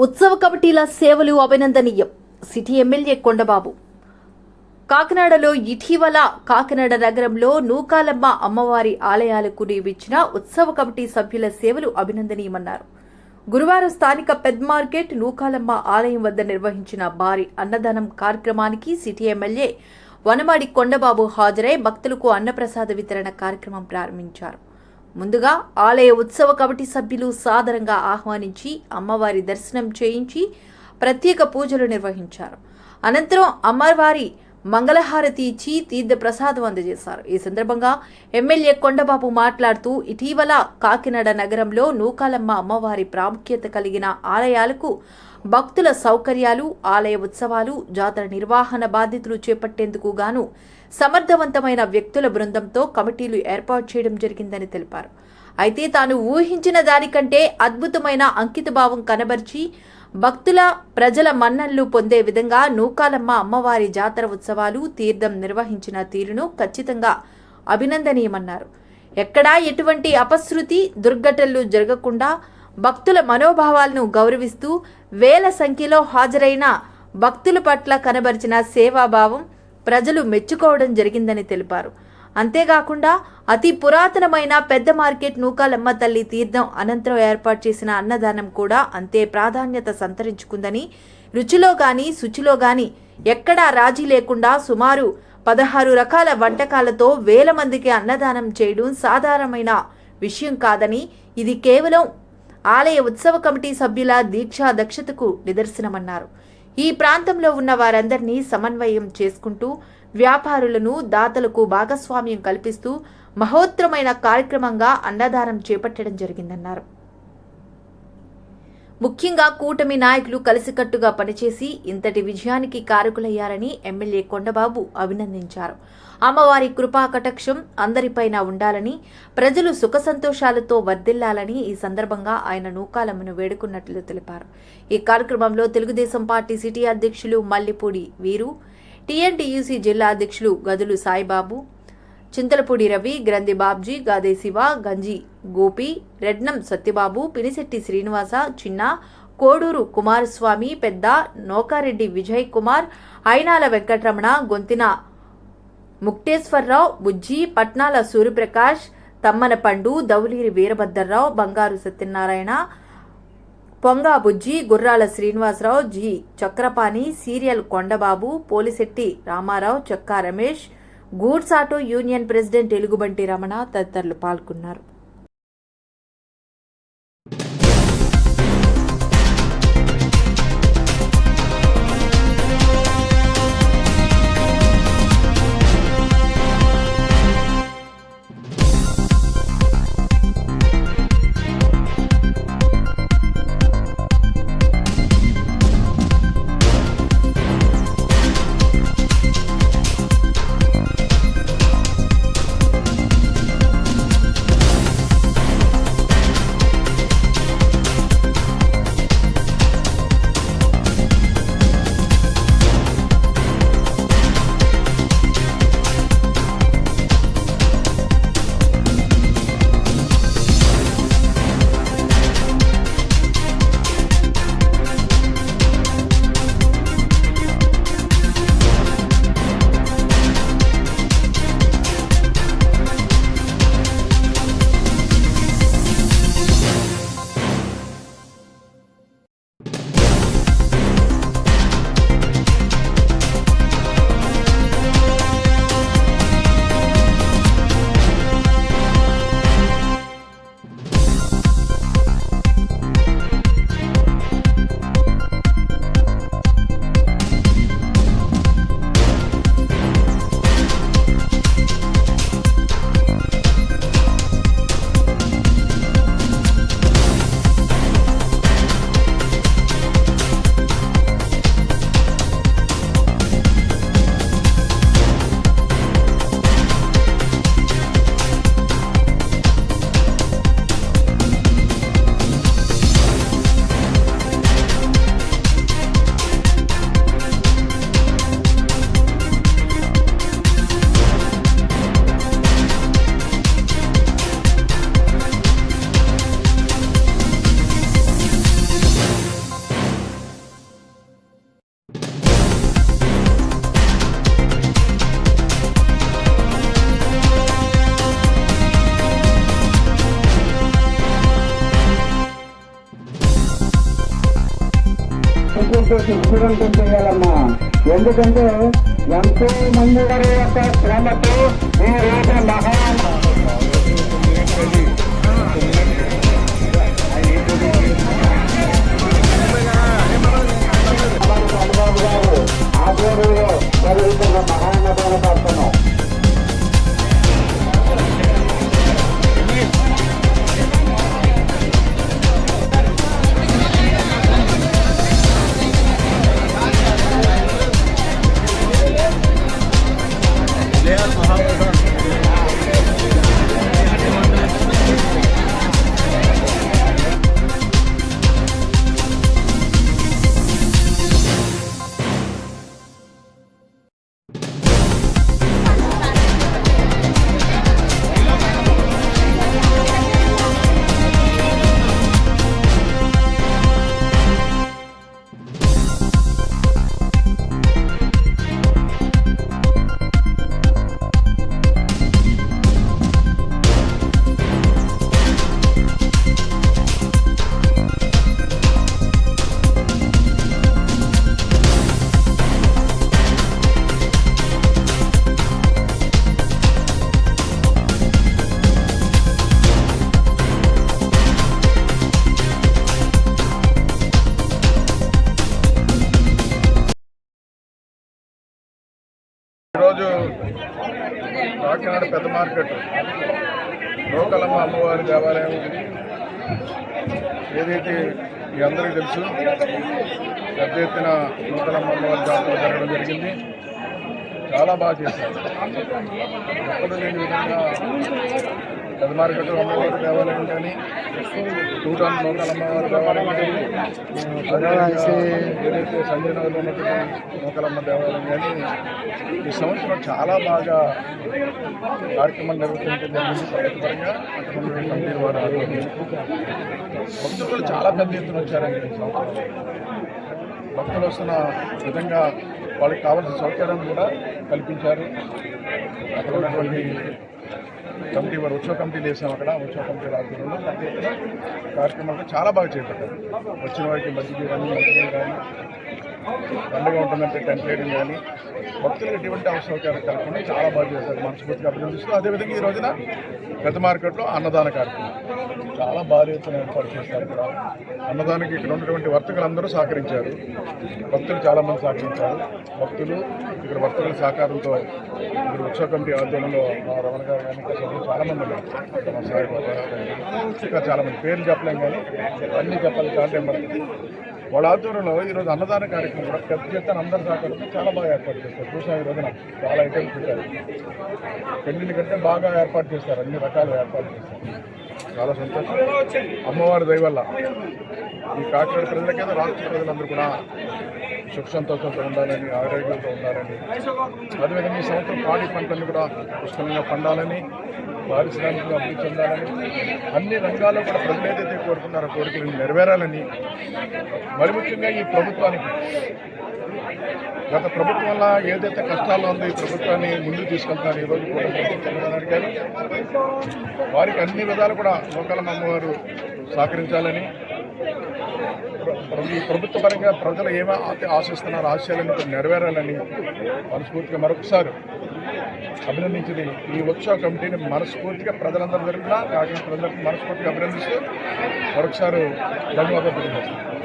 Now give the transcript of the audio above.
ఉత్సవ కమిటీల సేవలు అభినందనీయం. City MLA Kondababu. కాకినాడలో ఇటీవల కాకినాడ నగరంలో నూకాలమ్మ అమ్మవారి ఆలయాలకు నిర్మించిన ఉత్సవ కమిటీ సభ్యుల సేవలు అభినందనీయమన్నారు. గురువారం స్థానిక పెద్ద మార్కెట్ నూకాలమ్మ ఆలయం వద్ద నిర్వహించిన భారీ అన్నదానం కార్యక్రమానికి సిటీ ఎమ్మెల్యే వనమాడి కొండబాబు హాజరై భక్తులకు అన్నప్రసాద వితరణ కార్యక్రమం ప్రారంభించారు. ముందుగా ఆలయ ఉత్సవ కమిటీ సభ్యులు సాదరంగా ఆహ్వానించి అమ్మవారి దర్శనం చేయించి ప్రత్యేక పూజలు నిర్వహించారు. అనంతరం అమ్మవారి మంగళహారతి ఇచ్చి తీర్థ ప్రసాదం అందజేశారు. ఈ సందర్భంగా ఎమ్మెల్యే కొండబాబు మాట్లాడుతూ ఇటీవల కాకినాడ నగరంలో నూకాలమ్మ అమ్మవారి ప్రాముఖ్యత కలిగిన ఆలయాలకు భక్తుల సౌకర్యాలు, ఆలయ ఉత్సవాలు, జాతర నిర్వహణ బాధ్యతలు చేపట్టేందుకు గాను సమర్థవంతమైన వ్యక్తుల బృందంతో కమిటీలు ఏర్పాటు చేయడం జరిగిందని తెలిపారు. అయితే తాను ఊహించిన దానికంటే అద్భుతమైన అంకితభావం కనబర్చి భక్తుల, ప్రజల మన్ననలు పొందే విధంగా నూకాలమ్మ అమ్మవారి జాతర ఉత్సవాలు, తీర్థం నిర్వహించిన తీరును ఖచ్చితంగా అభినందనీయమన్నారు. ఎక్కడా ఎటువంటి అపశృతి, దుర్ఘటనలు జరగకుండా భక్తుల మనోభావాలను గౌరవిస్తూ వేల సంఖ్యలో హాజరైన భక్తుల పట్ల కనబరిచిన సేవాభావం ప్రజలు మెచ్చుకోవడం జరిగిందని తెలిపారు. అంతేకాకుండా అతి పురాతనమైన పెద్ద మార్కెట్ నూకాలమ్మ తల్లి తీర్థం అనంతరం ఏర్పాటు చేసిన అన్నదానం కూడా అంతే ప్రాధాన్యత సంతరించుకుందని, రుచిలో గాని శుచిలో గాని ఎక్కడా రాజీ లేకుండా సుమారు 16 రకాల వంటకాలతో వేల మందికి అన్నదానం చేయడం సాధారణమైన విషయం కాదని, ఇది కేవలం ఆలయ ఉత్సవ కమిటీ సభ్యుల దీక్షా దక్షతకు నిదర్శనమన్నారు. ఈ ప్రాంతంలో ఉన్న వారందరినీ సమన్వయం చేసుకుంటూ వ్యాపారులను, దాతలకు భాగస్వామ్యం కల్పిస్తూ మహోత్తరమైన కార్యక్రమంగా అన్నదానం చేపట్టడం జరిగిందన్నారు. ముఖ్యంగా కూటమి నాయకులు కలిసికట్టుగా పనిచేసి ఇంతటి విజయానికి కారకులయ్యారని ఎమ్మెల్యే కొండబాబు అభినందించారు. అమ్మవారి కృపా కటాక్షం అందరిపైన ఉండాలని, ప్రజలు సుఖ సంతోషాలతో వర్ధిల్లాలని ఈ సందర్భంగా ఆయన నూకాలమ్మను వేడుకున్నట్లు తెలిపారు. ఈ కార్యక్రమంలో తెలుగుదేశం పార్టీ సిటీ అధ్యక్షులు మల్లిపూడి వీరు, టీఎన్టీయూసీ జిల్లా అధ్యక్షులు గదులు సాయిబాబు, చింతలపూడి రవి, గ్రంథి బాబ్జీ, గాదే శివ, గంజి గోపి, రెడ్నం సత్యబాబు, పినిశెట్టి శ్రీనివాస, చిన్న, కోడూరు కుమారస్వామి, పెద్ద, నోకారెడ్డి విజయ్ కుమార్, అయినాల వెంకటరమణ, గొంతిన ముక్తేశ్వరరావు, బుజ్జి, పట్నాల సూర్యప్రకాష్, తమ్మన పండు, దౌలీరి వీరభద్రరావు, బంగారు సత్యనారాయణ, పొంగా బుజ్జి, గుర్రాల శ్రీనివాసరావు, జి చక్రపాణి, సీరియల్ కొండబాబు, పోలిశెట్టి రామారావు, చక్కా Ramesh, goods auto union president ఎలుగుబంటి రమణ తదితరులు పాల్గొన్నారు. దయచేసి విజయవంతం చేయాలమ్మా. ఎందుకంటే ఎంతో మంది వారి యొక్క శ్రమతో ఈ రోజు చంద్రబాబు గారు ఆధ్వర్యంలో జరుగుతున్న మహానదాన కార్యక్రమం. ఈరోజు కాకినాడ పెద్ద మార్కెట్ నూకాలమ్మ అమ్మవారి దేవాలయం ఏదైతే మీ అందరికీ తెలుసు పెద్ద ఎత్తున నూకాలమ్మ అమ్మవారి జాతర జరగడం జరిగింది. చాలా బాగా చేశారు. ఎక్కడూ లేని విధంగా పెద్ద మార్కెట్ అమ్మవారి దేవాలయం కానీ టూటాన్ నూకాలమ్మవారి దేవాలయం కానీ ఏదైతే సంజయనగర్లో ఉన్నటువంటి నూకాలమ్మ దేవాలయం కానీ ఈ సంవత్సరం చాలా బాగా కార్యక్రమాలు నిర్వహించడం జరిగింది. ప్రభుత్వపరంగా అటువంటి కమిటీ వారు భక్తులు చాలా పెద్ద ఎత్తున వచ్చారండి. ఈ సంవత్సరం భక్తులు వస్తున్న విధంగా వాళ్ళకి కావాల్సిన సౌకర్యాలను కూడా కల్పించారు. అక్కడ ఉన్నటువంటి కమిటీ వారు ఉత్సవ కమిటీలు వేసాం. అక్కడ ఉత్సవ కమిటీ రాజకీయంలో పెద్ద ఎత్తున కార్యక్రమాలు చాలా బాగా చేపట్టారు. వచ్చిన వారికి మజ్జిగ కానీ మంచినీళ్ళు కానీ పండుగ ఉంటుందంటే టెంట్ వేయడం కానీ భక్తులకు ఎటువంటి అవసరం కలగకుండా చాలా బాగా చేశారు. మనస్ఫూర్తిగా అభినందిస్తూ అదేవిధంగా ఈ రోజున పెద్ద మార్కెట్లో అన్నదాన కార్యక్రమం చాలా భారీ ఎత్తున ఏర్పాటు చేశారు. ఇక్కడ అన్నదానికి ఇక్కడ ఉన్నటువంటి వర్తకులందరూ సహకరించారు. భక్తులు చాలామంది సహకరించారు. భక్తులు ఇక్కడ వర్తకుల సహకారంతో ఇక్కడ ఉత్సవ కమిటీ ఆధ్వర్యంలో మా రమణ గారు కానీ ఇంకా చాలామంది ఉన్నారు. మా సాయిబాబా ఇంకా చాలామంది పేర్లు చెప్పలేం కానీ అన్నీ చెప్పాలి కాబట్టి పడుతుంది. వాళ్ళ ఆధ్వర్యంలో ఈరోజు అన్నదాన కార్యక్రమం కూడా పెద్ద ఎత్తున అందరి సహకారంతో చాలా బాగా ఏర్పాటు చేస్తారు. చూసాం ఈ రోజున చాలా ఐటమ్స్ పెట్టారు. పెళ్లి కంటే బాగా ఏర్పాటు చేస్తారు. అన్ని రకాలుగా ఏర్పాటు చేస్తారు. చాలా సంతోషం. అమ్మవారి దయ వల్ల ఈ కాకినాడ ప్రజలకేదో రాష్ట్ర ప్రజలందరూ కూడా సుఖ సంతోషంతో ఉండాలని, ఆరోగ్యంతో ఉండాలని, అదేవిధంగా ఈ సంవత్సరం పాడి పంటలు కూడా పుష్కలంగా పండాలని, పారిశ్రామికంగా అభివృద్ధి చెందాలని, అన్ని రంగాల్లో కూడా ప్రజలు ఏదైతే కోరుకున్నారో కోరికలు నెరవేరాలని, మరి ముఖ్యంగా ఈ ప్రభుత్వానికి గత ప్రభుత్వం వల్ల ఏదైతే కష్టాల్లో ఉందో ఈ ప్రభుత్వాన్ని ముందుకు తీసుకెళ్తున్నారు. ఈరోజు కూడా చంద్రబాబు గారు వారికి అన్ని విధాలు కూడా నూకాలమ్మ అమ్మవారు సహకరించాలని, ఈ ప్రభుత్వ పరంగా ప్రజలు ఏమైతే ఆశిస్తున్నారో ఆశయాలను నెరవేరాలని మనస్ఫూర్తిగా మరొకసారి అభినందించింది. ఈ ఉత్సవ కమిటీని మనస్ఫూర్తిగా ప్రజలందరూ తరపున కాకినాడ ప్రజలకు మనస్ఫూర్తిగా అభినందిస్తూ మరొకసారి ధన్యవాదాలు తెలియజేస్తాను.